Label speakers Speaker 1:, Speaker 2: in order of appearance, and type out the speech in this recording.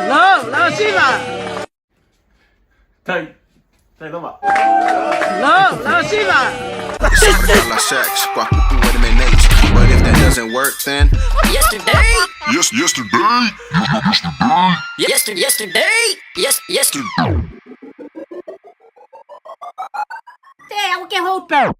Speaker 1: Não, cima!
Speaker 2: Tay, toma.
Speaker 1: Não, cima!
Speaker 3: But if that doesn't work, then
Speaker 4: Yesterday.
Speaker 5: Yesterday. É o que é roupa.